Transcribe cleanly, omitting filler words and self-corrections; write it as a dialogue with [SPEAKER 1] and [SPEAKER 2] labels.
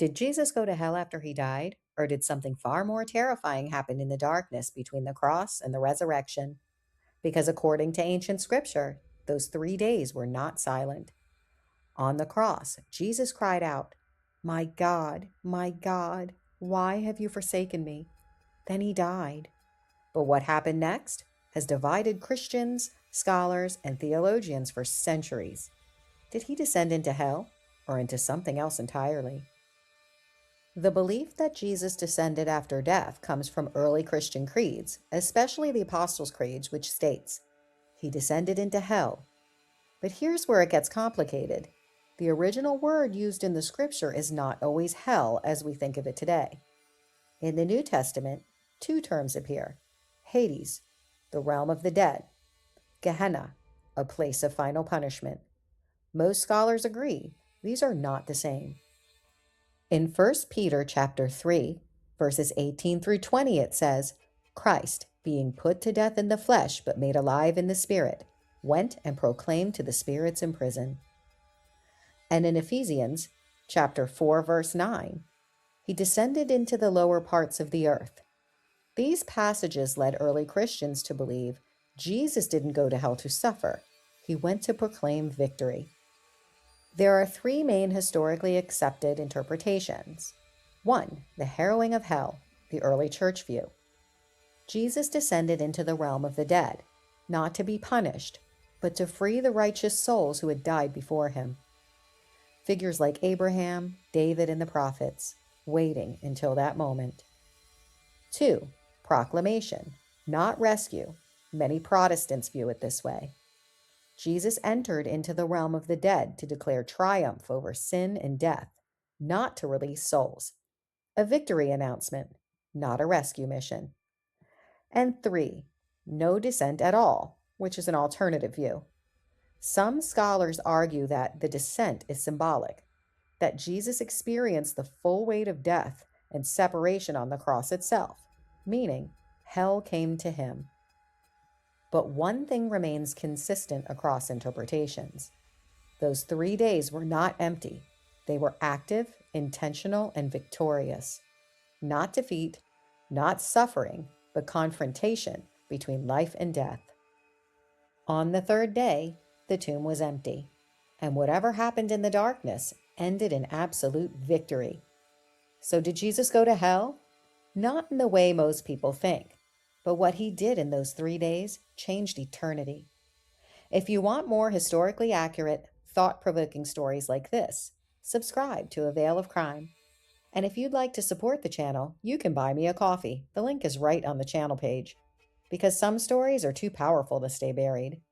[SPEAKER 1] Did Jesus go to hell after he died, or did something far more terrifying happen in the darkness between the cross and the resurrection? Because according to ancient scripture, those 3 days were not silent. On the cross, Jesus cried out, my God, why have you forsaken me?" Then he died. But what happened next has divided Christians, scholars, and theologians for centuries. Did he descend into hell or into something else entirely? The belief that Jesus descended after death comes from early Christian creeds, especially the Apostles' Creed, which states, "He descended into hell." But here's where it gets complicated. The original word used in the scripture is not always hell as we think of it today. In the New Testament, two terms appear: Hades, the realm of the dead; Gehenna, a place of final punishment. Most scholars agree these are not the same. In First Peter chapter 3, verses 18 through 20, it says, "Christ, being put to death in the flesh but made alive in the spirit, went and proclaimed to the spirits in prison." And in Ephesians chapter 4, verse 9, "He descended into the lower parts of the earth." These passages led early Christians to believe Jesus didn't go to hell to suffer. He went to proclaim victory. There are three main historically accepted interpretations. One, the harrowing of hell, the early church view. Jesus descended into the realm of the dead, not to be punished, but to free the righteous souls who had died before him. Figures like Abraham, David, and the prophets, waiting until that moment. Two, proclamation, not rescue. Many Protestants view it this way. Jesus entered into the realm of the dead to declare triumph over sin and death, not to release souls. A victory announcement, not a rescue mission. And three, no descent at all, which is an alternative view. Some scholars argue that the descent is symbolic, that Jesus experienced the full weight of death and separation on the cross itself, meaning hell came to him. But one thing remains consistent across interpretations. Those 3 days were not empty. They were active, intentional, and victorious. Not defeat, not suffering, but confrontation between life and death. On the third day, the tomb was empty, and whatever happened in the darkness ended in absolute victory. So did Jesus go to hell? Not in the way most people think, but what he did in those 3 days changed eternity. If you want more historically accurate, thought-provoking stories like this, subscribe to A Veil of Crime. And if you'd like to support the channel, you can buy me a coffee. The link is right on the channel page. Because some stories are too powerful to stay buried.